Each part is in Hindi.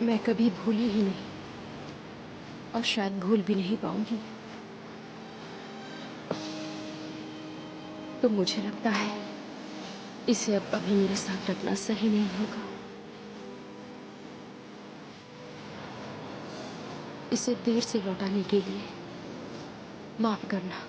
मैं कभी भूली ही नहीं और शायद भूल भी नहीं पाऊंगी। तो मुझे लगता है इसे अब अभी मेरे साथ रखना सही नहीं होगा। इसे देर से लौटाने के लिए माफ करना।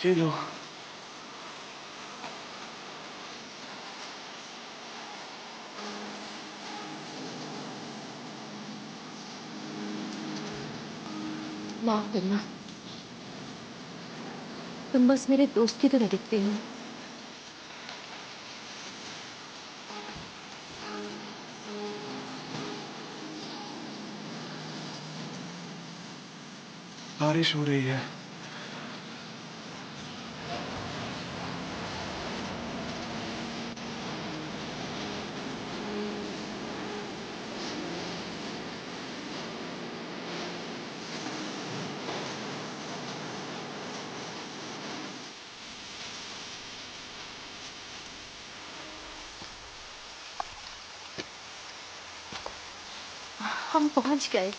ये लो। माफ करना। तुम बस मेरे दोस्त की तरह दिखते हो। बारिश हो रही है। हम पहुंच गए।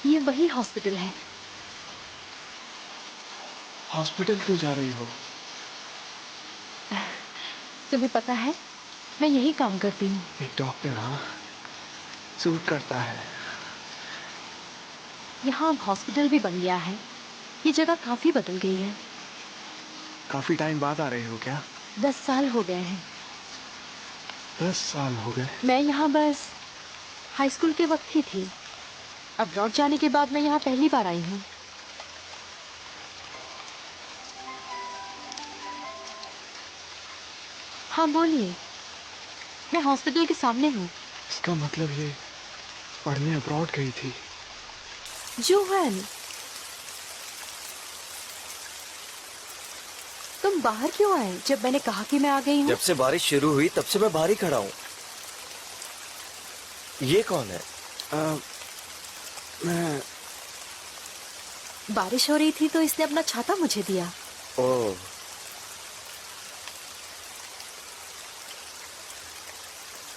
ये वही हॉस्पिटल है। हॉस्पिटल क्यों जा रही हो? तुम्हें पता है मैं यही काम करती हूँ। एक डॉक्टर, हाँ, सूट करता है। यहाँ अब हॉस्पिटल भी बन गया है। ये जगह काफी बदल गई है। काफी टाइम बाद आ रहे हो क्या? 10 साल हो गए हैं। 10 साल हो गए? मैं यहाँ बस हाई स्कूल के वक्त ही थी। अब लौट जाने के बाद मैं यहाँ पहली बार आई हूँ। हाँ बोलिए। मैं हॉस्पिटल के सामने हूँ। इसका मतलब ये पढ़ने अब्रॉड गई थी। जोहन, तुम बाहर क्यों आए जब मैंने कहा कि मैं आ गई हूँ? जब से बारिश शुरू हुई तब से मैं बाहर ही खड़ा हूँ। ये कौन है? मैं बारिश हो रही थी तो इसने अपना छाता मुझे दिया। ओह,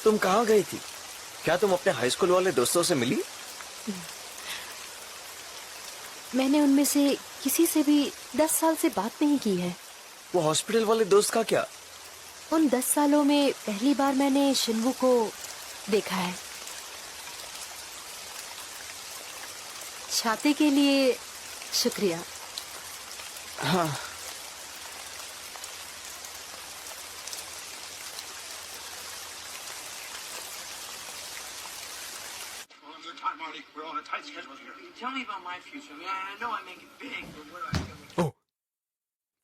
तुम कहाँ गई थी? क्या तुम अपने हाई स्कूल वाले दोस्तों से मिली? मैंने उनमें से किसी से भी 10 साल से बात नहीं की है। वो हॉस्पिटल वाले दोस्त का क्या? उन 10 सालों में पहली बार मैंने शिन्वू को देखा है। छाते के लिए शुक्रिया। हाँ, We're on a tight schedule here. Tell me about my future. I mean, I know I make it big, but where do I go? ओह,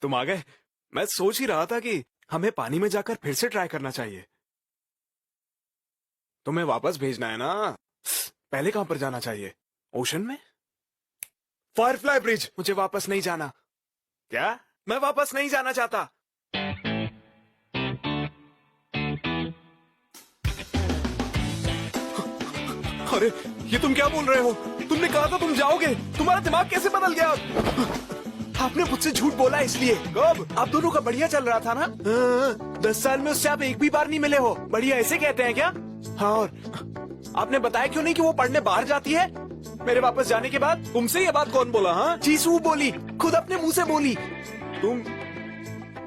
तुम आ गए। मैं सोच ही रहा था कि हमें पानी में जाकर फिर से ट्राई करना चाहिए। तुम्हें वापस भेजना है ना? पहले कहां पर जाना चाहिए? ओशन में? Firefly bridge. मुझे वापस नहीं जाना। क्या? मैं वापस नहीं जाना चाहता। अरे, ये तुम क्या बोल रहे हो? तुमने कहा था तुम जाओगे। तुम्हारा दिमाग कैसे बदल गया? आपने मुझसे झूठ बोला इसलिए। कब? आप दोनों का बढ़िया चल रहा था ना? 10 साल में उससे आप एक भी बार नहीं मिले हो। बढ़िया ऐसे कहते हैं क्या? हाँ, और आपने बताया क्यों नहीं कि वो पढ़ने बाहर जाती है? मेरे वापस जाने के बाद तुमसे ये बात कौन बोला? हाँ, जीसू बोली, खुद अपने मुंह से बोली। तुम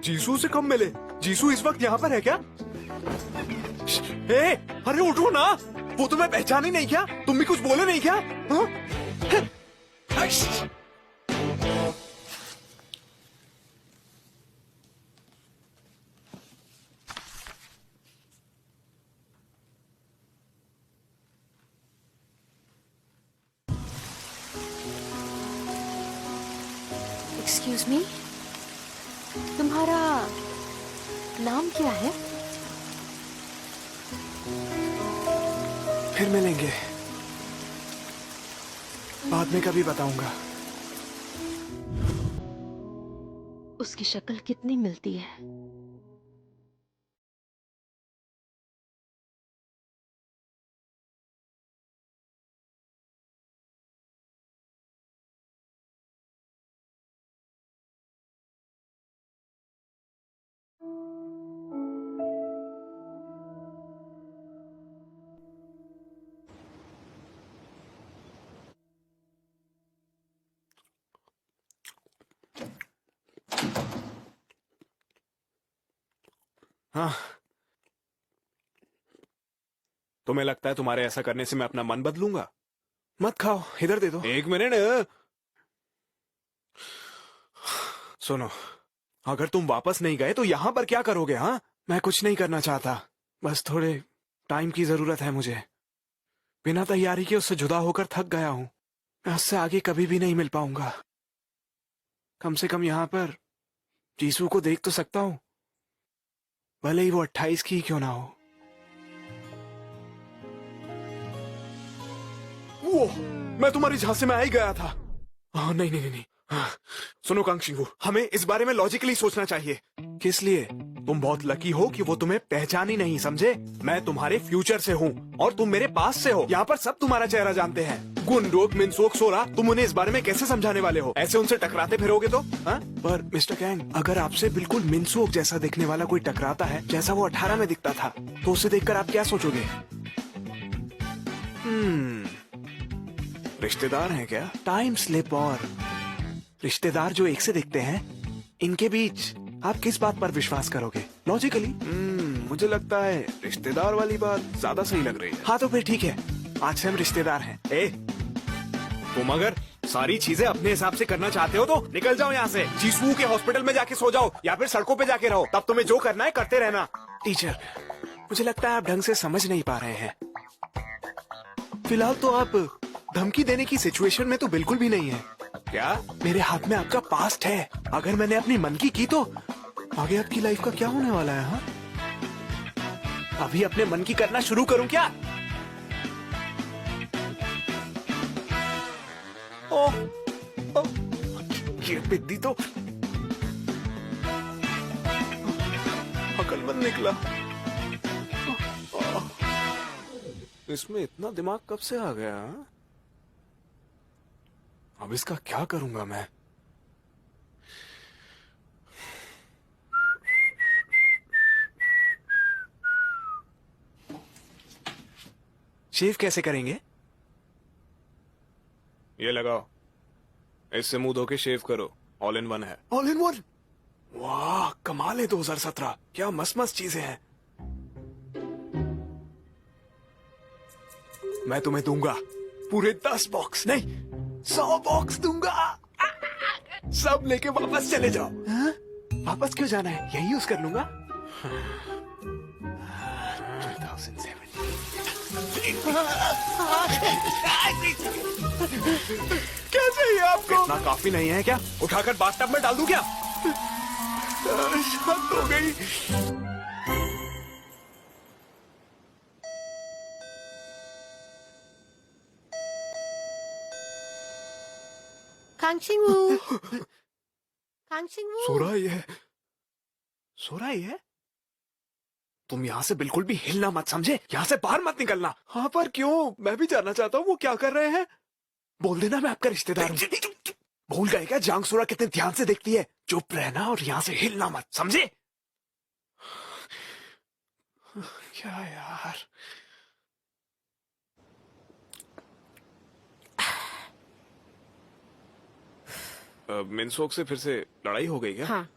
जीसू से कब मिले? जीसू इस वक्त यहाँ पर है क्या? ए, अरे उठो ना, वो तुम्हें पहचानी नहीं क्या? तुम भी कुछ बोले नहीं क्या? हाँ? अश! एक्सक्यूज मी, तुम्हारा नाम क्या है? फिर मिलेंगे, बाद में कभी बताऊंगा। उसकी शक्ल कितनी मिलती है? हाँ, तुम्हें लगता है तुम्हारे ऐसा करने से मैं अपना मन बदलूंगा? मत खाओ, इधर दे दो। एक मिनट। सुनो, अगर तुम वापस नहीं गए तो यहाँ पर क्या करोगे? हाँ, मैं कुछ नहीं करना चाहता, बस थोड़े टाइम की जरूरत है मुझे। बिना तैयारी के उससे जुदा होकर थक गया हूँ। मैं उससे आगे कभी भी नहीं मिल पाऊंगा। कम से कम यहाँ पर जीसू को देख तो सकता हूँ, भले ही वो 28 की ही क्यों ना हो। वो, मैं तुम्हारी झांसे में आ ही गया था। नहीं नहीं नहीं नहीं। हाँ, सुनो कांगशिंगू, हमें इस बारे में लॉजिकली सोचना चाहिए। किस लिए? तुम बहुत लकी हो कि वो तुम्हें पहचान ही नहीं, समझे? मैं तुम्हारे फ्यूचर से हूँ और तुम मेरे पास से हो। यहाँ पर सब तुम्हारा चेहरा जानते हैं। गुनडोक, मिनसोक, सोरा, तुम उन्हें इस बारे में कैसे समझाने वाले हो? ऐसे उनसे टकराते फिरोगे तो? हाँ? पर मिस्टर कैंग, अगर आपसे बिल्कुल मिनसोक जैसा दिखने वाला कोई टकराता है, जैसा वो 18 में दिखता था, तो उसे देखकर आप क्या सोचोगे? रिश्तेदार हैं क्या? Time slip. और रिश्तेदार जो एक से दिखते हैं, इनके बीच आप किस बात पर विश्वास करोगे? लॉजिकली? मुझे लगता है रिश्तेदार वाली बात ज्यादा सही लग रही है। हाँ तो फिर ठीक है, आज से हम रिश्तेदार हैं। ए, तुम अगर सारी चीजें अपने हिसाब से करना चाहते हो तो निकल जाओ यहाँ से। जीसू के हॉस्पिटल में जाके सो जाओ या फिर सड़कों पे जाके रहो। तब तुम्हें जो करना है करते रहना। टीचर, मुझे लगता है आप ढंग से समझ नहीं पा रहे हैं। फिलहाल तो आप धमकी देने की सिचुएशन में तो बिल्कुल भी नहीं है। क्या? मेरे हाथ में आपका पास्ट है। अगर मैंने अपनी मन की तो आगे आपकी लाइफ का क्या होने वाला है? हाँ, अभी अपने मन की करना शुरू करूं क्या? ओह, ये बिद्दी तो अकलमंद निकला। इसमें इतना दिमाग कब से आ गया? अब इसका क्या करूंगा मैं? शेव कैसे करेंगे? ये लगाओ, इससे मुंह धो के शेव करो। ऑल इन वन है। All in one? वाह, कमाल है 2017। क्या मस्त मस्त चीजें हैं। मैं तुम्हें दूंगा पूरे 10 बॉक्स नहीं 100 बॉक्स दूंगा। सब लेके वापस चले जाओ। हा? वापस क्यों जाना है? यही यूज कर लूंगा। 2017 क्या चाहिए आपको? इतना काफी नहीं है क्या? उठाकर बाथटब में डाल दूं क्या? शांत हो गई। कांगशिंगू, कांगशिंगू। सो रही है, सो रही है। तुम यहाँ से बिल्कुल भी हिलना मत, समझे? यहाँ से बाहर मत निकलना। हाँ, पर क्यों? मैं भी जानना चाहता हूँ वो क्या कर रहे हैं। बोल देना मैं आपका रिश्तेदार हूँ। भूल गए क्या जांग सोरा कितने ध्यान से देखती है? चुप रहना और यहाँ से हिलना मत, समझे? क्या यार, मिनसोक से फिर से लड़ाई हो गई क्या? हाँ,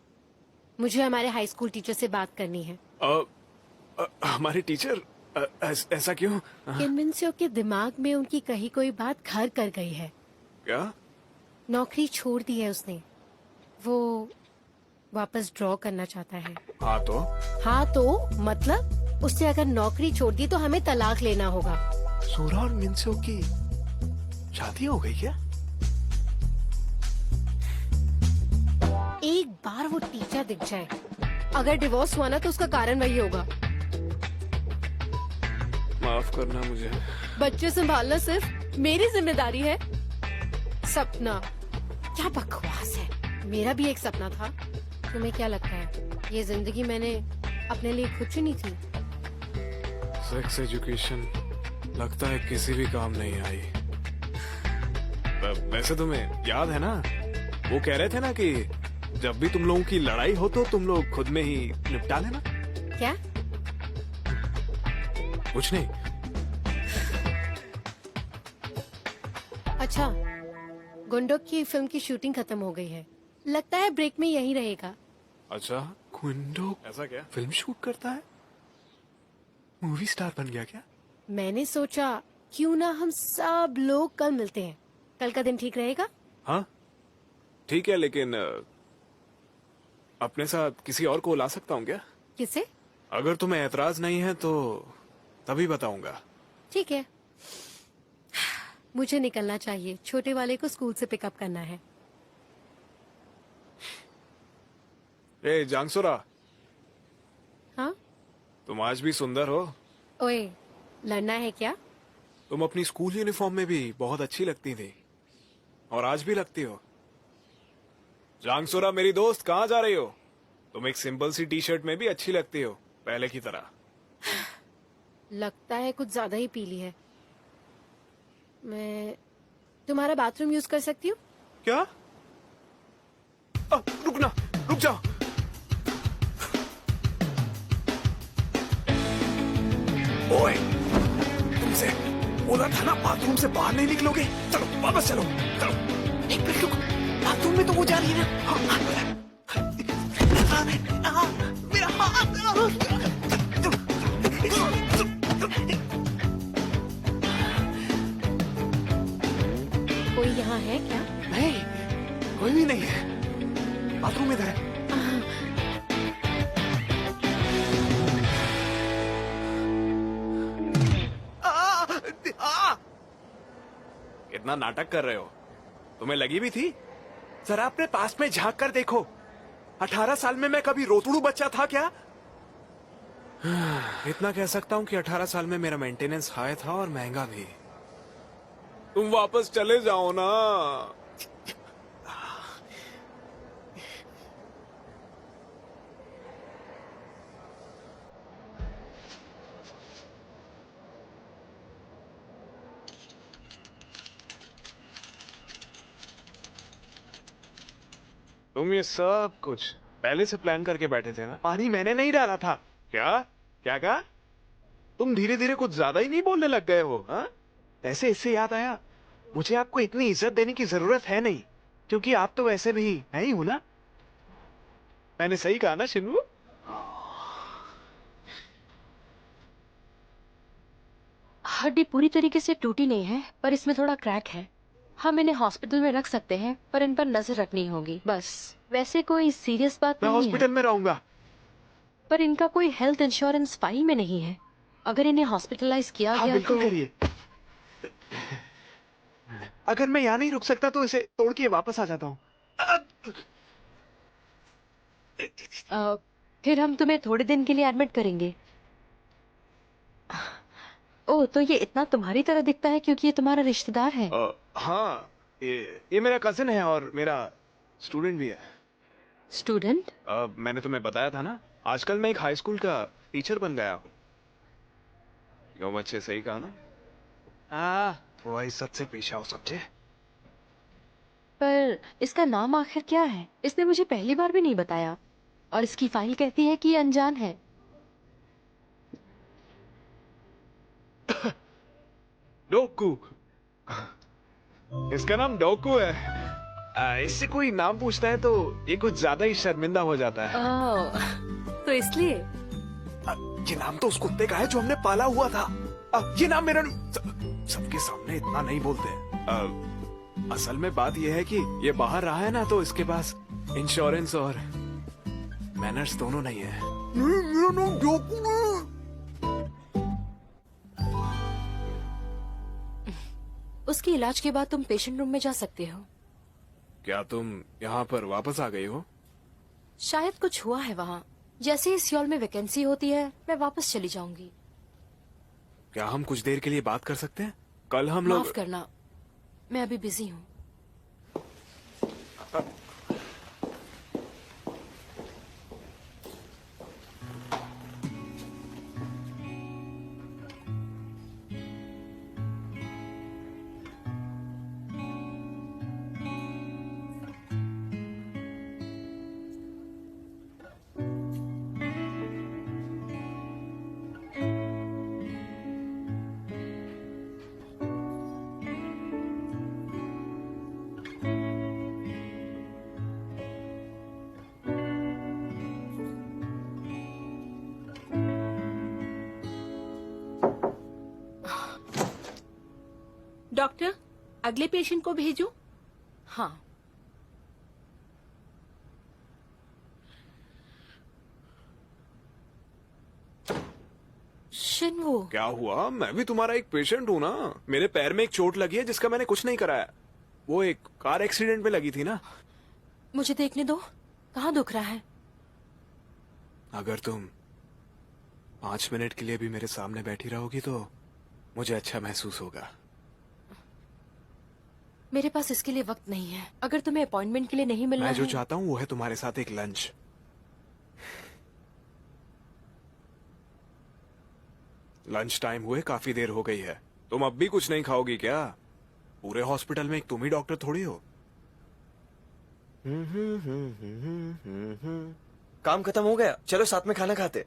मुझे हमारे हाई स्कूल टीचर से बात करनी है। हमारे टीचर ऐसा क्यों? किनमिनसियो के दिमाग में उनकी कही कोई बात घर कर गई है। क्या? नौकरी छोड़ दी है उसने। वो वापस ड्रॉ करना चाहता है। हाँ तो मतलब उसने अगर नौकरी छोड़ दी तो हमें तलाक लेना होगा। सोरा और मिनसो की शादी हो गई क्या? एक बार वो टीचर दिख जाए, अगर डिवोर्स हुआ ना तो उसका कारण वही होगा। माफ करना मुझे। बच्चे संभालना सिर्फ मेरी जिम्मेदारी है। सपना? क्या बकवास है। मेरा भी एक सपना था। तुम्हें क्या लगता है ये जिंदगी मैंने अपने लिए खुद चुनी थी? सेक्स एजुकेशन लगता है किसी भी काम नहीं आई। वैसे तुम्हें याद है ना, वो कह रहे थे ना कि जब भी तुम लोगों की लड़ाई हो तो तुम लोग खुद में ही निपटा लेना। क्या? कुछ नहीं। अच्छा, गुंडोक की फिल्म की शूटिंग खत्म हो गई है। लगता है ब्रेक में यही रहेगा। अच्छा, गुंडोक ऐसा क्या फिल्म शूट करता है? मूवी स्टार बन गया क्या? मैंने सोचा क्यों ना हम सब लोग कल मिलते हैं। कल का दिन ठीक रहेगा? हाँ ठीक है, लेकिन अपने साथ किसी और को ला सकता हूँ क्या? किसे? अगर तुम्हें ऐतराज नहीं है तो तभी बताऊंगा। ठीक है। मुझे निकलना चाहिए, छोटे वाले को स्कूल से पिकअप करना है। ए जांगसोरा, हाँ? तुम आज भी सुंदर हो। ओए, लड़ना है क्या? तुम अपनी स्कूल यूनिफॉर्म में भी बहुत अच्छी लगती थी और आज भी लगती हो। जांगसोरा मेरी दोस्त, कहाँ जा रही हो? तुम एक सिंपल सी टी शर्ट में भी अच्छी लगती हो, पहले की तरह। लगता है कुछ ज्यादा ही पीली है। मैं तुम्हारा बाथरूम यूज कर सकती हूँ? क्या? रुकना, रुक जाओ। ओए, तुमसे बोला था ना बाथरूम से बाहर नहीं निकलोगे। चलो वापस चलो, चलो। एक मिनट रुको, बाथरूम में तो वो जा रही है ना। मेरा हाथ। कोई यहाँ है क्या? नहीं, कोई भी नहीं है। बाथरूम इधर है। कितना नाटक कर रहे हो? तुम्हें लगी भी थी? जरा अपने पास में झांक कर देखो। 18 साल में मैं कभी रोतड़ू बच्चा था क्या? इतना कह सकता हूँ कि 18 साल में मेरा मेंटेनेंस हाई था और महंगा भी। तुम वापस चले जाओ ना। तुम ये सब कुछ पहले से प्लान करके बैठे थे ना? पानी मैंने नहीं डाला था। क्या क्या कहा? तुम धीरे धीरे कुछ ज्यादा ही नहीं बोलने लग गए हो? हाँ, ऐसे इससे याद आया, मुझे आपको इतनी इज्जत देने की जरूरत है नहीं, क्योंकि आप तो वैसे भी है ही हो ना। मैंने सही कहा ना शिनू? हड्डी पूरी तरीके से टूटी नहीं है, पर इसमें थोड़ा क्रैक है। हम इन्हें हॉस्पिटल में रख सकते हैं, पर इन पर नजर रखनी होगी बस। वैसे कोई सीरियस बात मैं नहीं है, हॉस्पिटल में रहूंगा। पर इनका कोई हेल्थ इंश्योरेंस फाइल में नहीं है। अगर इन्हें हॉस्पिटलाइज किया हाँ गया बिल्कुल तो करिए। अगर मैं यहाँ नहीं रुक सकता तो इसे तोड़ के वापस आ जाता हूँ। फिर हम तुम्हें थोड़े दिन के लिए एडमिट करेंगे। ओह, तो ये इतना तुम्हारी तरह दिखता है क्योंकि ये तुम्हारा रिश्तेदार है। हाँ, ये मेरा कजिन है और मेरा स्टूडेंट भी है। स्टूडेंट? मैंने तुम्हें बताया था ना, आजकल मैं एक हाई स्कूल का टीचर बन गया हूँ। क्यों बच्चे, सही कहा ना? वो इज्जत से पेश आओ समझे। पर इसका नाम आखिर क्या है? इसने मुझे पहली बार भी नहीं बताया, और इसकी फाइल कहती है कि ये अनजान है। डोकू, इसका नाम डोकू है। इससे कोई नाम पूछता है तो ये कुछ ज्यादा ही शर्मिंदा हो जाता है। तो इसलिए ये नाम तो उस कुत्ते का है जो हमने पाला हुआ था। ये नाम मेरा सबके सामने इतना नहीं बोलते। असल में बात यह है कि ये बाहर रहा है ना, तो इसके पास इंश्योरेंस और मैनर्स दोनों नहीं है। मेरा नाम जोकू है। उसके इलाज के बाद तुम पेशेंट रूम में जा सकते हो। क्या तुम यहाँ पर वापस आ गई हो? शायद कुछ हुआ है वहाँ। जैसे ही सियोल में वैकेंसी होती है मैं वापस चली जाऊंगी। क्या हम कुछ देर के लिए बात कर सकते हैं? कल हम लोग माफ करना, मैं अभी बिजी हूँ। डॉक्टर, अगले पेशेंट को भेजूं? हाँ, शिनवू। क्या हुआ? मैं भी तुम्हारा एक पेशेंट हूँ ना। मेरे पैर में एक चोट लगी है जिसका मैंने कुछ नहीं कराया। वो एक कार एक्सीडेंट में लगी थी ना। मुझे देखने दो, कहाँ दुख रहा है? अगर तुम 5 मिनट के लिए भी मेरे सामने बैठी रहोगी तो मुझे अच्छा महसूस होगा। मेरे पास इसके लिए वक्त नहीं है। अगर तुम्हें अपॉइंटमेंट के लिए नहीं मिलना मैं जो है। चाहता हूँ वो है तुम्हारे साथ एक लंच। लंच टाइम हुए काफी देर हो गई है। तुम अब भी कुछ नहीं खाओगी क्या? पूरे हॉस्पिटल में एक तुम ही डॉक्टर थोड़ी हो। काम खत्म हो गया, चलो साथ में खाना खाते।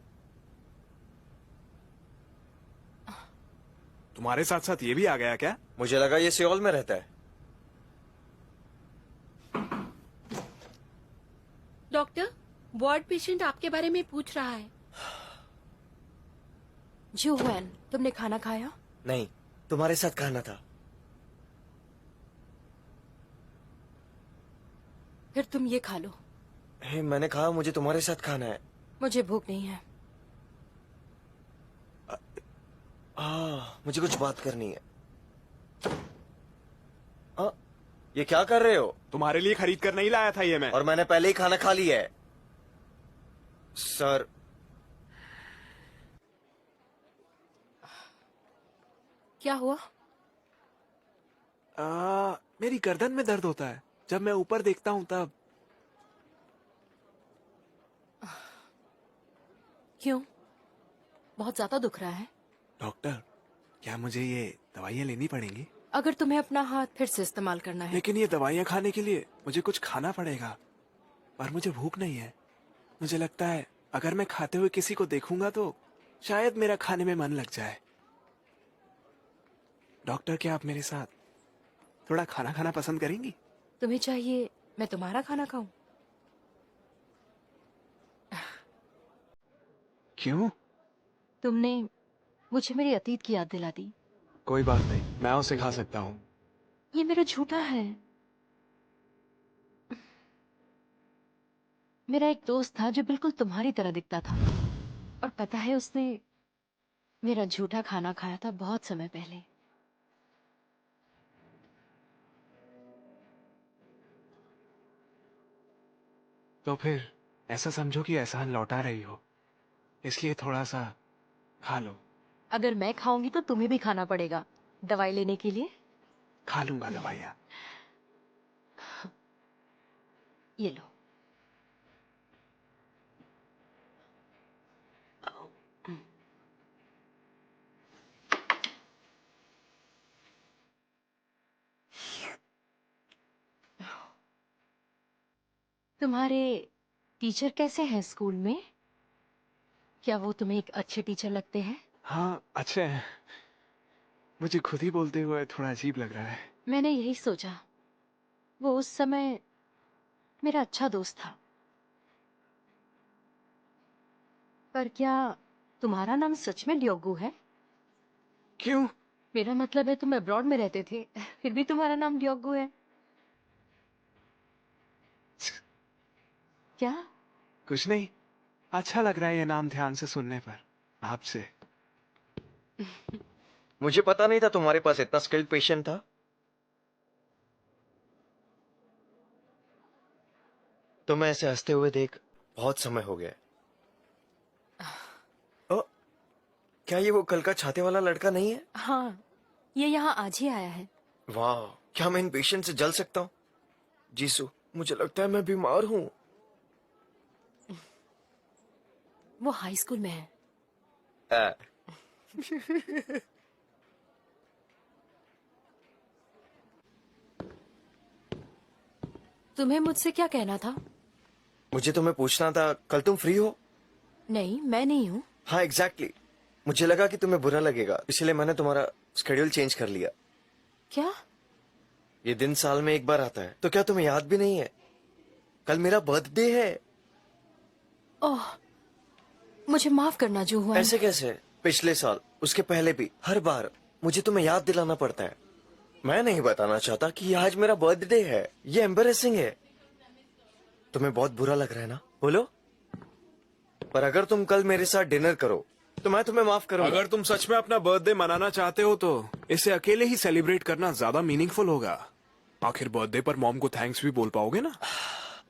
तुम्हारे साथ साथ ये भी आ गया क्या? मुझे लगा ये सियोल में रहता है। डॉक्टर, वार्ड पेशेंट आपके बारे में पूछ रहा है। जो हुएन, तुमने खाना खाया? नहीं, तुम्हारे साथ खाना था। फिर तुम ये खा लो। हे, मैंने कहा मुझे तुम्हारे साथ खाना है। मुझे भूख नहीं है। मुझे कुछ बात करनी है। ये क्या कर रहे हो? तुम्हारे लिए खरीद कर नहीं लाया था ये मैं। और मैंने पहले ही खाना खा लिया है। सर, क्या हुआ? मेरी गर्दन में दर्द होता है जब मैं ऊपर देखता हूँ तब। क्यों? बहुत ज्यादा दुख रहा है? डॉक्टर, क्या मुझे ये दवाइयाँ लेनी पड़ेंगी? अगर तुम्हें अपना हाथ फिर से इस्तेमाल करना है। लेकिन ये दवाइयाँ खाने के लिए मुझे कुछ खाना पड़ेगा, पर मुझे भूख नहीं है। मुझे लगता है अगर मैं खाते हुए किसी को देखूंगा तो शायद मेरा खाने में मन लग जाए। डॉक्टर, क्या आप मेरे साथ थोड़ा खाना खाना पसंद करेंगी? तुम्हें चाहिए मैं तुम्हारा खाना खाऊं? क्यों? तुमने मुझे मेरी अतीत की याद दिला दी। कोई बात नहीं, मैं उसे खा सकता हूँ। ये मेरा झूठा है। मेरा एक दोस्त था जो बिल्कुल तुम्हारी तरह दिखता था, और पता है उसने मेरा झूठा खाना खाया था बहुत समय पहले। तो फिर ऐसा समझो कि एहसान लौटा रही हो, इसलिए थोड़ा सा खा लो। अगर मैं खाऊंगी तो तुम्हें भी खाना पड़ेगा दवाई लेने के लिए। खा लूंगा दवाइयाँ। ये लो। तुम्हारे टीचर कैसे हैं स्कूल में? क्या वो तुम्हें एक अच्छे टीचर लगते हैं? हाँ, अच्छे हैं। मुझे खुद ही बोलते हुए थोड़ा अजीब लग रहा है। मैंने यही सोचा। वो उस समय मेरा अच्छा दोस्त था। पर क्या तुम्हारा नाम सच में ड्योगू है? क्यों? मेरा मतलब है तुम अब्रॉड में रहते थे फिर भी तुम्हारा नाम ड्योगू है। क्या? कुछ नहीं, अच्छा लग रहा है ये नाम ध्यान से सुनने पर आपसे। मुझे पता नहीं था तुम्हारे पास इतना स्किल्ड पेशेंट था। तुम्हें ऐसे हंसते हुए देख बहुत समय हो गया। ओ, क्या ये वो कल का छाते वाला लड़का नहीं है? हाँ, ये यहाँ आज ही आया है। वाह, क्या मैं इन पेशेंट से जल सकता हूँ? जीसू, मुझे लगता है मैं बीमार हूँ। वो हाई स्कूल में है। आ, तुम्हें मुझसे क्या कहना था? मुझे तुम्हें पूछना था, कल तुम फ्री हो? नहीं, मैं नहीं हूँ। हाँ एग्जैक्टली मुझे लगा कि तुम्हें बुरा लगेगा, इसलिए मैंने तुम्हारा स्केड्यूल चेंज कर लिया। क्या? ये दिन साल में एक बार आता है, तो क्या तुम्हें याद भी नहीं है? कल मेरा बर्थडे है। ओह, मुझे माफ करना जो हुआ। ऐसे कैसे? पिछले साल, उसके पहले भी, हर बार मुझे तुम्हें याद दिलाना पड़ता है। मैं नहीं बताना चाहता कि आज मेरा बर्थडे है। ये एम्बेरेसिंग है। तुम्हें बहुत बुरा लग रहा है ना? बोलो। पर अगर तुम कल मेरे साथ डिनर करो तो मैं तुम्हें माफ करूंगा। अगर तुम सच में अपना बर्थडे मनाना चाहते हो तो इसे अकेले ही सेलिब्रेट करना ज्यादा मीनिंगफुल होगा। आखिर बर्थडे पर मॉम को थैंक्स भी बोल पाओगे ना?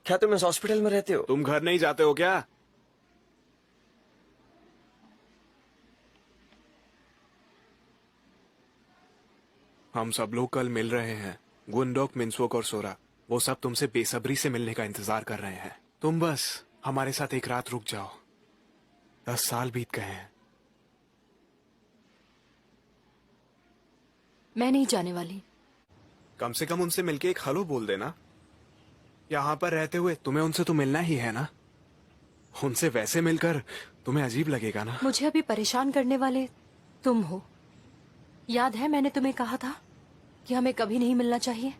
क्या तुम इस हॉस्पिटल में रहते हो? तुम घर नहीं जाते हो क्या? हम सब लोग कल मिल रहे हैं, गुंडोक, मिन्सवोक और सोरा। वो सब तुमसे बेसब्री से मिलने का इंतजार कर रहे हैं। तुम बस हमारे साथ एक रात रुक जाओ। 10 साल बीत गए हैं। मैं नहीं जाने वाली। कम से कम उनसे मिलके एक हेलो बोल देना। यहाँ पर रहते हुए तुम्हें उनसे तो मिलना ही है ना। उनसे वैसे मिलकर तुम्हें अजीब लगेगा ना। मुझे अभी परेशान करने वाले तुम हो। याद है मैंने तुम्हें कहा था कि हमें कभी नहीं मिलना चाहिए।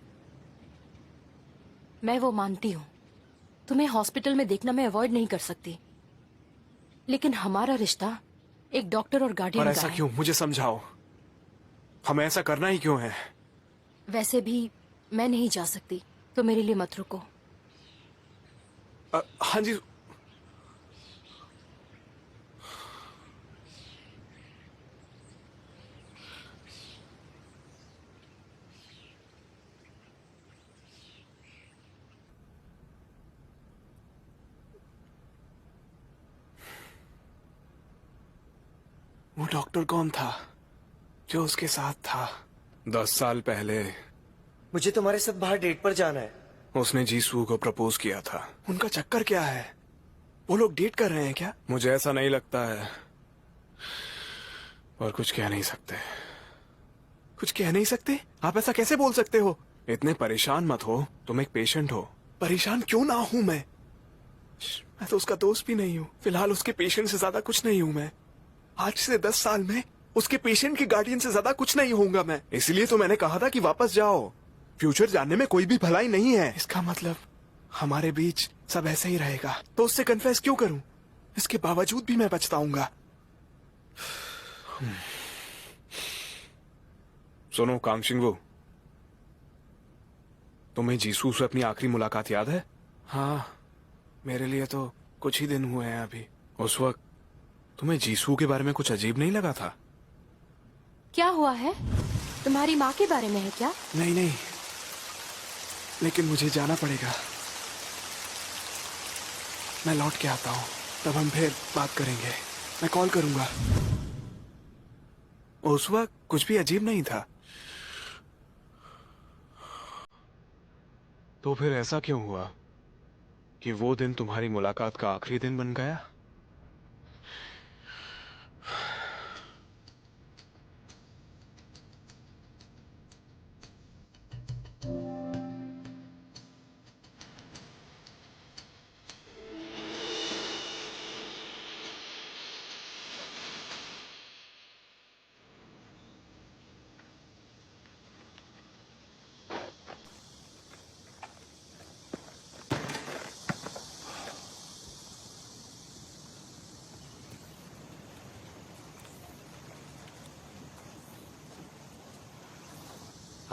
मैं वो मानती हूँ, तुम्हें हॉस्पिटल में देखना मैं अवॉइड नहीं कर सकती, लेकिन हमारा रिश्ता एक डॉक्टर और गार्डियन और का ऐसा है। क्यों? मुझे समझाओ, हमें ऐसा करना ही क्यों है? वैसे भी मैं नहीं जा सकती, तो मेरे लिए मत रुको। हाँ जी। वो डॉक्टर कौन था जो उसके साथ था 10 साल पहले? मुझे तुम्हारे साथ बाहर डेट पर जाना है। उसने जीसू को प्रपोज किया था। उनका चक्कर क्या है? वो लोग डेट कर रहे हैं क्या? मुझे ऐसा नहीं लगता है, और कुछ कह नहीं सकते। कुछ कह नहीं सकते? आप ऐसा कैसे बोल सकते हो? इतने परेशान मत हो, तुम एक पेशेंट हो। परेशान क्यों ना हूं मैं तो उसका दोस्त भी नहीं हूँ। फिलहाल उसके पेशेंट से ज्यादा कुछ नहीं हूँ मैं। आज से 10 साल में उसके पेशेंट के गार्डियन से ज्यादा कुछ नहीं होऊंगा मैं। इसलिए तो मैंने कहा था कि वापस जाओ। फ्यूचर जानने में कोई भी भलाई नहीं है। इसका मतलब हमारे बीच सब ऐसे ही रहेगा। तो उससे कन्फेस क्यों करूं? इसके बावजूद भी मैं पछताऊंगा। सुनो कांगशिंगवू, तुम्हें जीसू से अपनी आखिरी मुलाकात याद है? हाँ, मेरे लिए तो कुछ ही दिन हुए हैं अभी। उस वक्त तुम्हें जीसू के बारे में कुछ अजीब नहीं लगा था? क्या हुआ है? तुम्हारी माँ के बारे में है क्या? नहीं नहीं, लेकिन मुझे जाना पड़ेगा। मैं लौट के आता हूँ, तब हम फिर बात करेंगे। मैं कॉल करूंगा। उस वक्त कुछ भी अजीब नहीं था। तो फिर ऐसा क्यों हुआ कि वो दिन तुम्हारी मुलाकात का आखिरी दिन बन गया?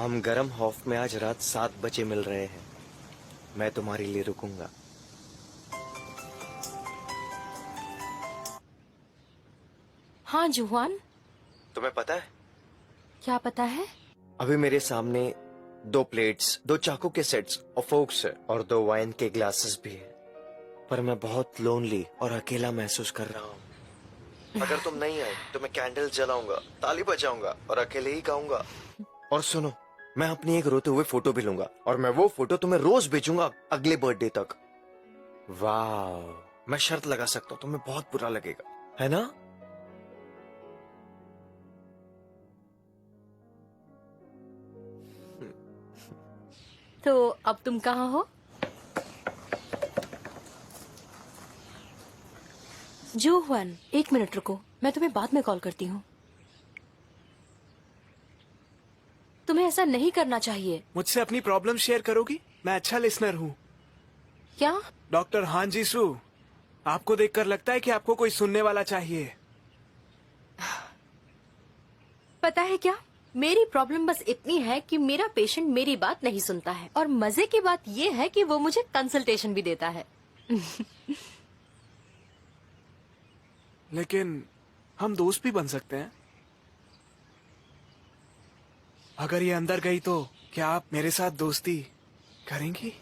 हम गरम हॉफ में आज रात 7 बजे मिल रहे हैं। मैं तुम्हारे लिए रुकूंगा। हाँ जुहान, तुम्हें पता है, क्या पता है? अभी मेरे सामने 2 प्लेट्स, 2 चाकू के सेट्स और फोक्स है और 2 वाइन के ग्लासेस भी है, पर मैं बहुत लोनली और अकेला महसूस कर रहा हूँ। अगर तुम नहीं आए तो मैं कैंडल जलाऊंगा, ताली बजाऊंगा और अकेले ही गाऊंगा। और सुनो, मैं अपनी एक रोते हुए फोटो भी लूंगा और मैं वो फोटो तुम्हें रोज भेजूंगा अगले बर्थडे तक। वाह, मैं शर्त लगा सकता हूँ, तुम्हें बहुत बुरा लगेगा, है ना? तो अब तुम कहाँ हो? जुहान, 1 मिनट रुको, मैं तुम्हें बाद में कॉल करती हूँ। तुम्हें ऐसा नहीं करना चाहिए। मुझसे अपनी प्रॉब्लम शेयर करोगी? मैं अच्छा लिसनर हूँ। क्या? डॉक्टर हान जीसू, आपको देखकर लगता है कि आपको कोई सुनने वाला चाहिए। पता है क्या, मेरी प्रॉब्लम बस इतनी है कि मेरा पेशेंट मेरी बात नहीं सुनता है, और मजे की बात ये है कि वो मुझे कंसल्टेशन भी देता है। लेकिन हम दोस्त भी बन सकते हैं। अगर ये अंदर गई तो क्या आप मेरे साथ दोस्ती करेंगी?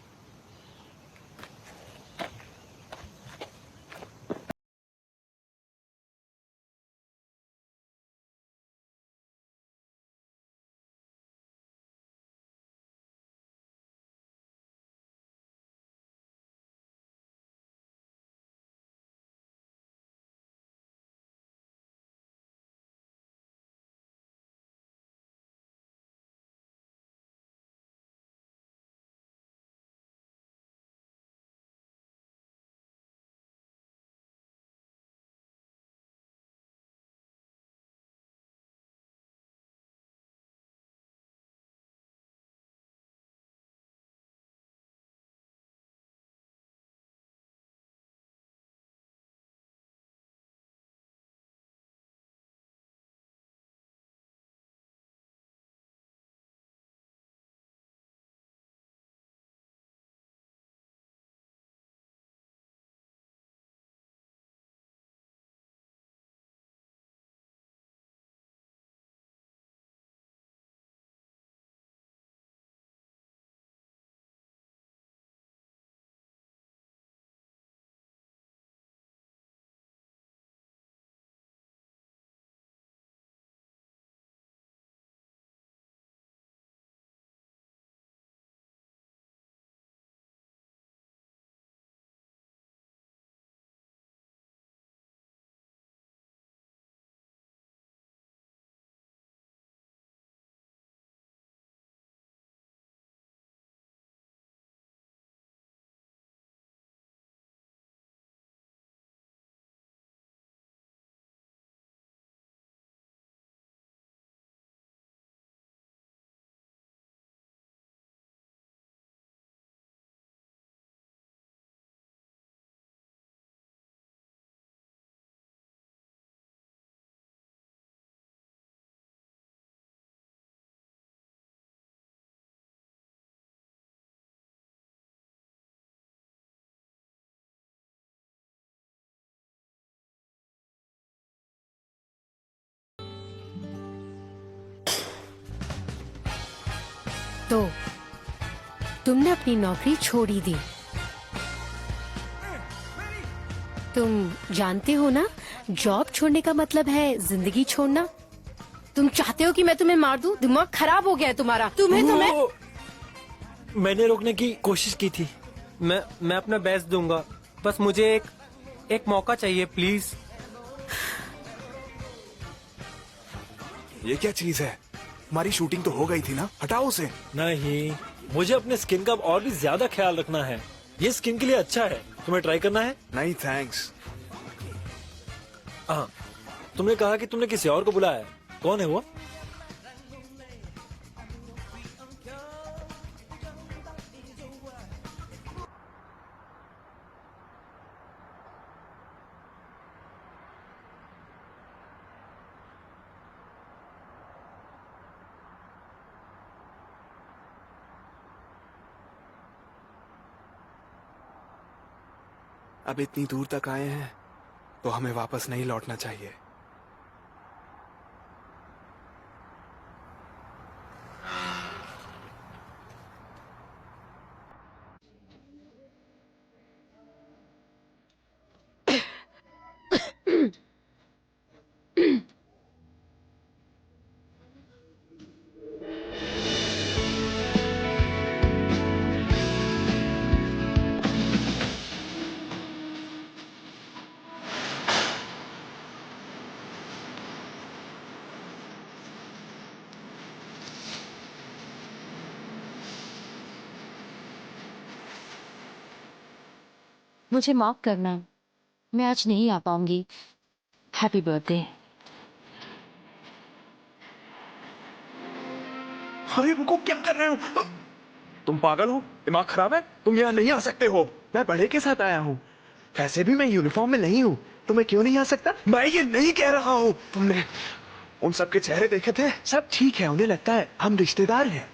तो तुमने अपनी नौकरी छोड़ी दी। तुम जानते हो ना, जॉब छोड़ने का मतलब है जिंदगी छोड़ना। तुम चाहते हो कि मैं तुम्हें मार दूं? दिमाग खराब हो गया है तुम्हारा। तुम्हें मैंने रोकने की कोशिश की थी। मैं अपना बेस्ट दूंगा, बस मुझे एक मौका चाहिए प्लीज। ये क्या चीज है? हमारी शूटिंग तो हो गई थी ना, हटाओ उसे। नहीं, मुझे अपने स्किन का और भी ज्यादा ख्याल रखना है। ये स्किन के लिए अच्छा है, तुम्हें ट्राई करना है? नहीं थैंक्स। हाँ, तुमने कहा कि तुमने किसी और को बुलाया है, कौन है वो? अब इतनी दूर तक आए हैं तो हमें वापस नहीं लौटना चाहिए। मुझे माफ करना, मैं आज नहीं आ पाऊंगी। Happy birthday. अरे रुको, क्या कर रहे हो? तुम पागल हो? दिमाग खराब है? तुम यहाँ नहीं आ सकते हो। मैं बड़े के साथ आया हूँ। वैसे भी मैं यूनिफॉर्म में नहीं हूँ, तो मैं क्यों नहीं आ सकता? मैं ये नहीं कह रहा हूँ। तुमने उन सबके चेहरे देखे थे? सब ठीक है, उन्हें लगता है हम रिश्तेदार हैं।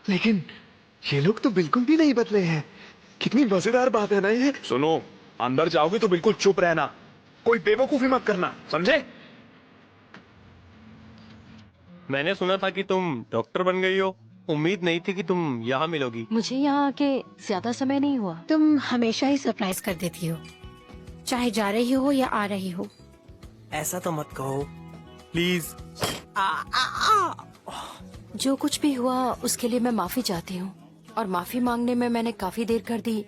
लेकिन ये लोग तो बिल्कुल भी नहीं बदले हैं। कितनी मजेदार बात है ना ये। सुनो, अंदर जाओगे तो बिल्कुल चुप रहना, कोई बेवकूफी मत करना, समझे? मैंने सुना था कि तुम डॉक्टर बन गई हो। उम्मीद नहीं थी कि तुम यहाँ मिलोगी। मुझे यहाँ आके ज्यादा समय नहीं हुआ। तुम हमेशा ही सरप्राइज कर देती हो, चाहे जा रही हो या आ रही हो। ऐसा तो मत कहो प्लीज। जो कुछ भी हुआ उसके लिए मैं माफी चाहती हूँ, और माफी मांगने में मैंने काफी देर कर दी,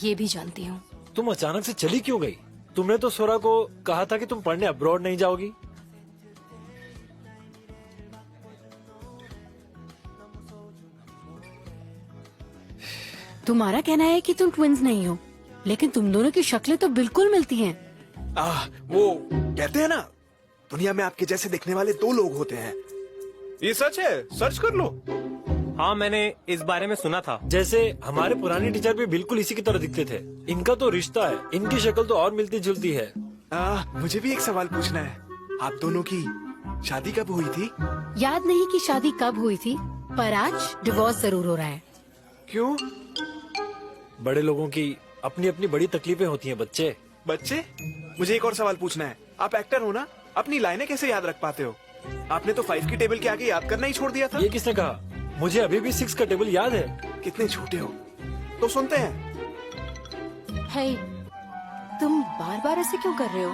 ये भी जानती हूँ। तुम अचानक से चली क्यों गई? तुमने तो सोरा को कहा था कि तुम पढ़ने अब्रॉड नहीं जाओगी। तुम्हारा कहना है कि तुम ट्विंस नहीं हो, लेकिन तुम दोनों की शक्लें तो बिल्कुल मिलती हैं। वो कहते हैं ना, दुनिया में आपके जैसे दिखने वाले दो लोग होते हैं। ये सच है, सर्च कर लो। हाँ, मैंने इस बारे में सुना था। जैसे हमारे पुराने टीचर भी बिल्कुल इसी की तरह दिखते थे। इनका तो रिश्ता है, इनकी शक्ल तो और मिलती जुलती है। मुझे भी एक सवाल पूछना है। आप दोनों की शादी कब हुई थी? याद नहीं कि शादी कब हुई थी, पर आज डिवोर्स जरूर हो रहा है। क्यों? बड़े लोगों की अपनी अपनी बड़ी तकलीफें होती हैं बच्चे। बच्चे? मुझे एक और सवाल पूछना है। आप एक्टर हो ना, अपनी लाइनें कैसे याद रख पाते हो? आपने तो 5 की टेबल के आगे याद करना ही छोड़ दिया था। ये किसने कहा? मुझे अभी भी 6 का टेबल याद है। कितने छोटे हो। तो सुनते हैं। हे, तुम बार बार ऐसे क्यों कर रहे हो?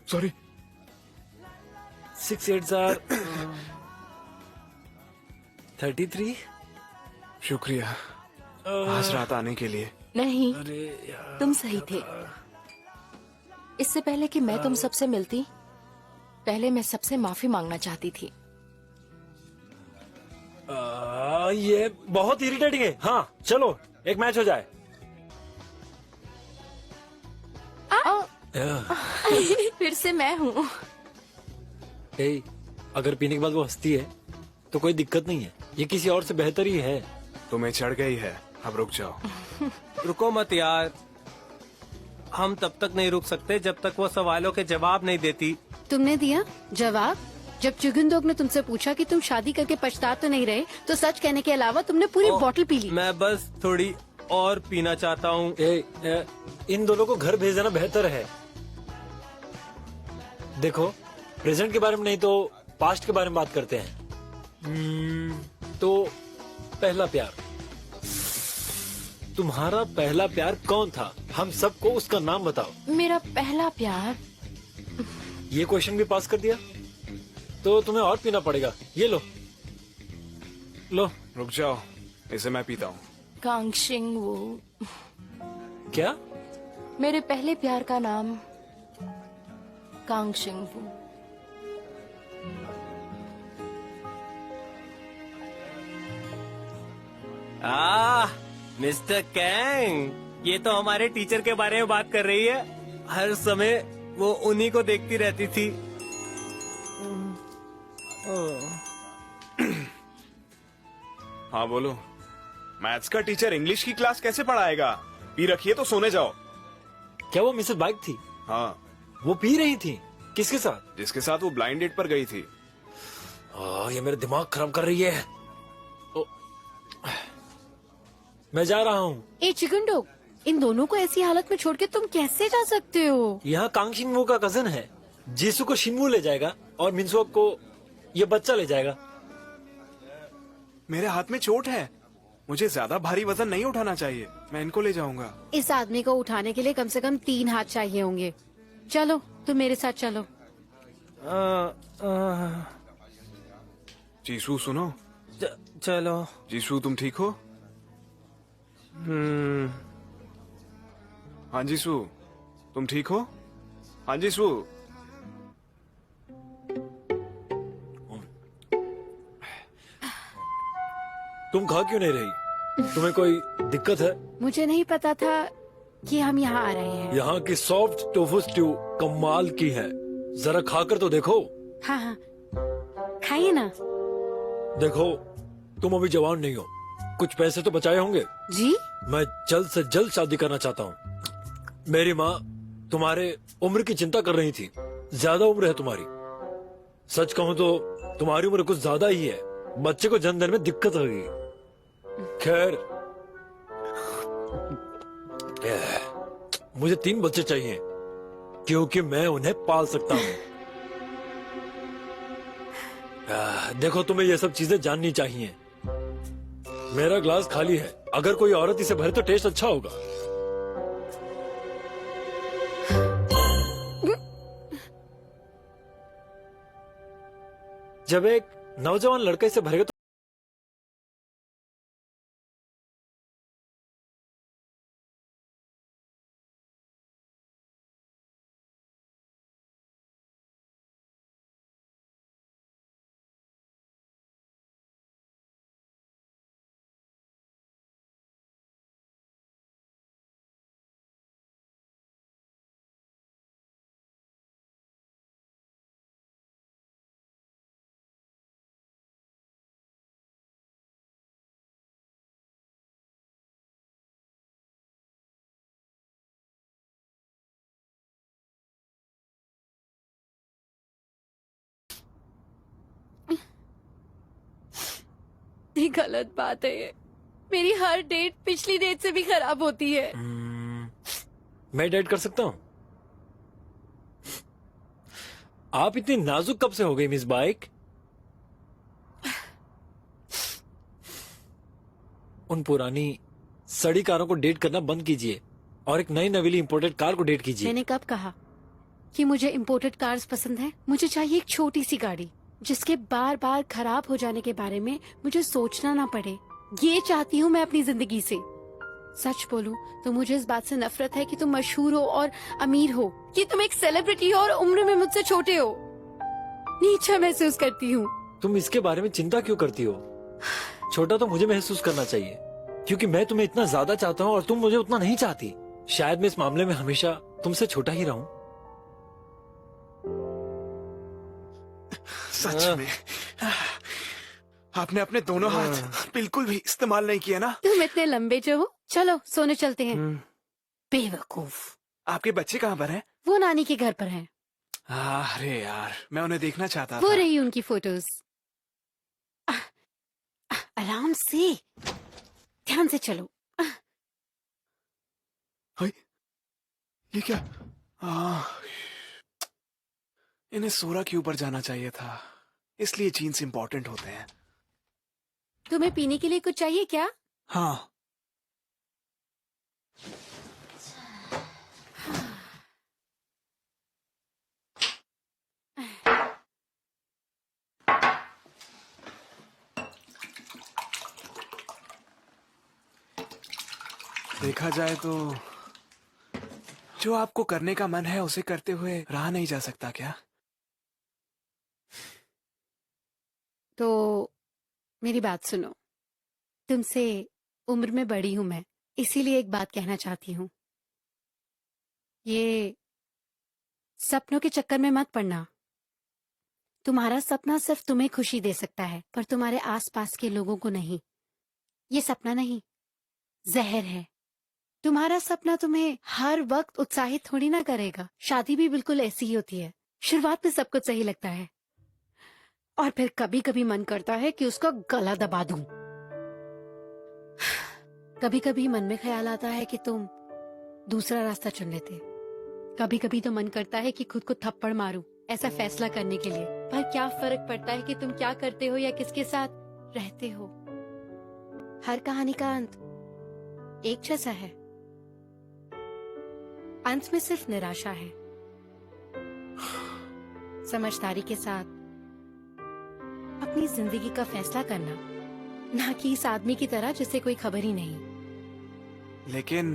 सॉरी। 6 8s are 33। शुक्रिया आज रात आने के लिए। नहीं, अरे यार, तुम सही थे। इससे पहले कि मैं तुम सबसे मिलती, पहले मैं सबसे माफी मांगना चाहती थी। ये बहुत इरिटेटिंग है। हाँ चलो एक मैच हो जाए। फिर से मैं हूँ। अगर पीने के बाद वो हंसती है तो कोई दिक्कत नहीं है, ये किसी और से बेहतर ही है। तुम्हें चढ़ गई है, अब रुक जाओ। रुको मत यार, हम तब तक नहीं रुक सकते जब तक वो सवालों के जवाब नहीं देती। तुमने दिया जवाब? जब चुगुंदोग ने तुमसे पूछा कि तुम शादी करके पछता तो नहीं रहे, तो सच कहने के अलावा तुमने पूरी बोतल पी ली। मैं बस थोड़ी और पीना चाहता हूँ। इन दोनों को घर भेज देना बेहतर है। देखो, प्रेजेंट के बारे में नहीं तो पास्ट के बारे में बात करते हैं। तो पहला प्यार, तुम्हारा पहला प्यार कौन था? हम सबको उसका नाम बताओ। मेरा पहला प्यार? ये क्वेश्चन भी पास कर दिया तो तुम्हें और पीना पड़ेगा। ये लो लो। रुक जाओ, इसे मैं पीता हूँ। कांगशिंग वो। क्या? मेरे पहले प्यार का नाम कांगशिंग वो। मिस्टर कैंग, ये तो हमारे टीचर के बारे में बात कर रही है। हर समय वो उन्हीं को देखती रहती थी। हाँ बोलो। मैथ्स का टीचर इंग्लिश की क्लास कैसे पढ़ाएगा? पी रखिए तो सोने जाओ। क्या वो मिसेस बाइक थी? हाँ। वो पी रही थी? किसके साथ? जिसके साथ वो ब्लाइंड डेट पर गई थी। ये मेरा दिमाग खराब कर रही है। मैं जा रहा हूँ। ए चिकन डॉग, इन दोनों को ऐसी हालत में छोड़ के तुम कैसे जा सकते हो? यहाँ कांग शिनवू का कजन है। जीसू को शिनवू ले जाएगा और मिनसोक को ये बच्चा ले जाएगा। मेरे हाथ में चोट है, मुझे ज्यादा भारी वजन नहीं उठाना चाहिए। मैं इनको ले जाऊंगा। इस आदमी को उठाने के लिए कम से कम 3 हाथ चाहिए होंगे। चलो तुम मेरे साथ चलो। जीसू सुनो। चलो। जीसू तुम ठीक हो? हाँ जीसू तुम ठीक हो? हाँ जीसू। तुम खा क्यों नहीं रही? तुम्हें कोई दिक्कत है? मुझे नहीं पता था कि हम यहाँ आ रहे हैं। यहाँ की सॉफ्ट टोफू स्ट्यू कमाल की है, जरा खाकर तो देखो। हाँ हाँ खाइए ना। देखो तुम अभी जवान नहीं हो, कुछ पैसे तो बचाए होंगे। जी मैं जल्द से जल्द शादी करना चाहता हूँ। मेरी माँ तुम्हारे उम्र की चिंता कर रही थी, ज्यादा उम्र है तुम्हारी। सच कहूँ तो तुम्हारी उम्र कुछ ज्यादा ही है, बच्चे को जन्म देने में दिक्कत होगी। खैर मुझे 3 बच्चे चाहिए क्योंकि मैं उन्हें पाल सकता हूँ। देखो तुम्हें ये सब चीजें जाननी चाहिए। मेरा ग्लास खाली है, अगर कोई औरत इसे भरे तो टेस्ट अच्छा होगा। जब एक नौजवान लड़का इसे भरेगा तो ये गलत बात है। ये मेरी हर डेट पिछली डेट से भी खराब होती है। मैं डेट कर सकता हूँ। आप इतनी नाजुक कब से हो गई मिस बाइक? उन पुरानी सड़ी कारों को डेट करना बंद कीजिए और एक नई नवीली इंपोर्टेड कार को डेट कीजिए। मैंने कब कहा कि मुझे इम्पोर्टेड कार्स पसंद है? मुझे चाहिए एक छोटी सी गाड़ी जिसके बार बार खराब हो जाने के बारे में मुझे सोचना ना पड़े। ये चाहती हूँ मैं अपनी जिंदगी से। सच बोलूं तो मुझे इस बात से नफरत है कि तुम मशहूर हो और अमीर हो, कि तुम एक सेलिब्रिटी हो और उम्र में मुझसे छोटे हो। नीचा महसूस करती हूँ। तुम इसके बारे में चिंता क्यों करती हो? छोटा तो मुझे महसूस करना चाहिए क्योंकि मैं तुम्हें इतना ज्यादा चाहता हूँ और तुम मुझे उतना नहीं चाहती। शायद मैं इस मामले में हमेशा तुमसे छोटा ही रहूं। सच में आपने अपने दोनों हाथ बिल्कुल भी इस्तेमाल नहीं किया ना। तुम इतने लंबे जो हो। चलो सोने चलते हैं। बेवकूफ। आपके बच्चे कहाँ पर हैं? वो नानी के घर पर हैं। अरे यार मैं उन्हें देखना चाहता वो था। रही उनकी फोटोज। आराम से, ध्यान से चलो। हाय, ये क्या? इन्हें सोरा के ऊपर जाना चाहिए था, इसलिए जीन्स इंपॉर्टेंट होते हैं। तुम्हें पीने के लिए कुछ चाहिए क्या? हाँ। देखा जाए तो जो आपको करने का मन है उसे करते हुए रहा नहीं जा सकता क्या? तो मेरी बात सुनो। तुमसे उम्र में बड़ी हूं मैं, इसीलिए एक बात कहना चाहती हूँ। ये सपनों के चक्कर में मत पड़ना। तुम्हारा सपना सिर्फ तुम्हें खुशी दे सकता है, पर तुम्हारे आसपास के लोगों को नहीं। ये सपना नहीं, जहर है। तुम्हारा सपना तुम्हें हर वक्त उत्साहित थोड़ी ना करेगा। शादी भी बिल्कुल ऐसी ही होती है। शुरुआत में सब कुछ सही लगता है और फिर कभी कभी मन करता है कि उसका गला दबा दूं। कभी कभी मन में ख्याल आता है कि तुम दूसरा रास्ता चुन लेते। कभी कभी तो मन करता है कि खुद को थप्पड़ मारूं ऐसा फैसला करने के लिए। पर क्या फर्क पड़ता है कि तुम क्या करते हो या किसके साथ रहते हो। हर कहानी का अंत एक जैसा है। अंत में सिर्फ निराशा है। समझदारी के साथ अपनी जिंदगी का फैसला करना, ना कि इस आदमी की तरह जिसे कोई खबर ही नहीं। लेकिन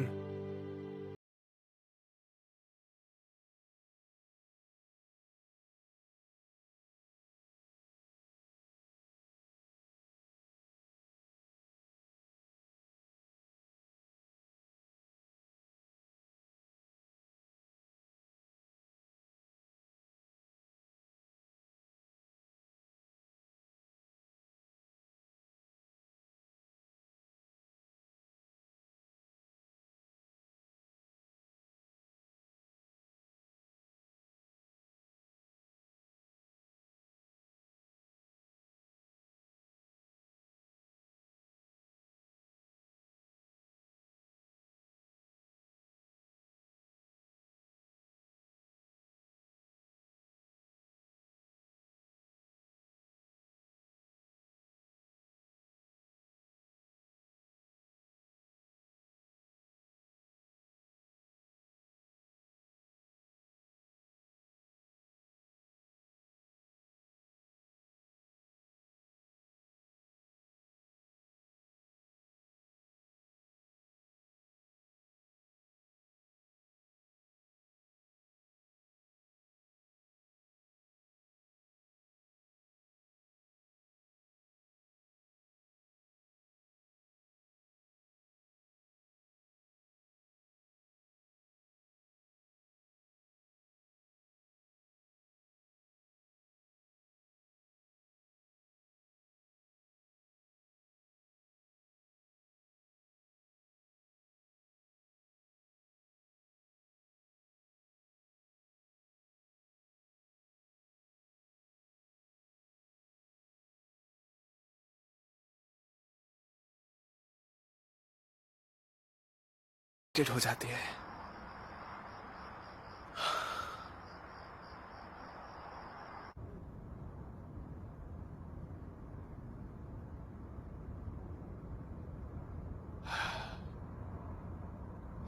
हो जाती है।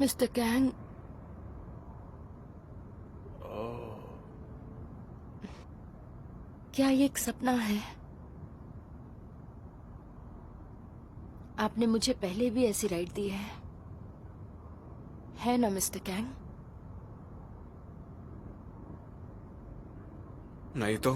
मिस्टर कैंग, क्या ये एक सपना है? आपने मुझे पहले भी ऐसी राइड दी है ना मिस्टर कैंग? नहीं तो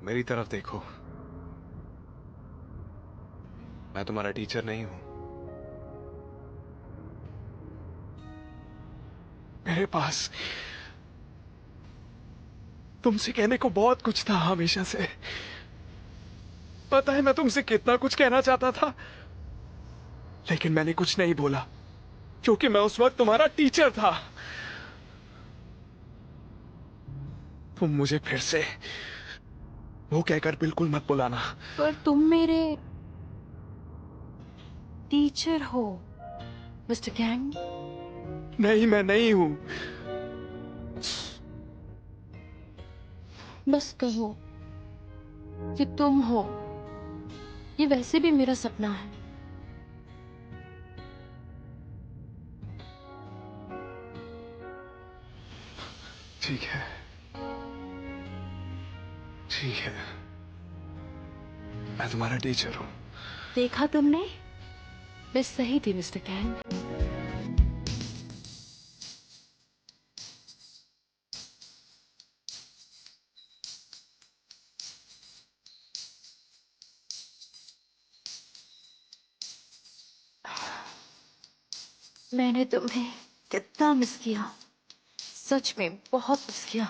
मेरी तरफ देखो, मैं तुम्हारा टीचर नहीं हूं। मेरे पास तुमसे कहने को बहुत कुछ था हमेशा से। पता है मैं तुमसे कितना कुछ कहना चाहता था, लेकिन मैंने कुछ नहीं बोला क्योंकि मैं उस वक्त तुम्हारा टीचर था। तुम मुझे फिर से वो कहकर बिल्कुल मत बुलाना। पर तुम मेरे टीचर हो मिस्टर कैंग। नहीं, मैं नहीं हूं। बस कहो कि तुम हो। ये वैसे भी मेरा सपना है। ठीक है, ठीक है, मैं तुम्हारा टीचर हूं। देखा तुमने, मैं सही थी मिस्टर कैंग। मैंने तुम्हें कितना मिस किया, सच में बहुत मिस किया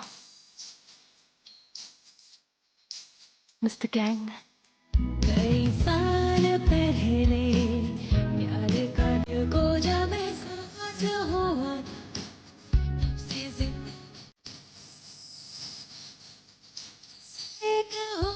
मिस्टर कैंग। कई साल पहले प्यार का को जब रहेंगे हो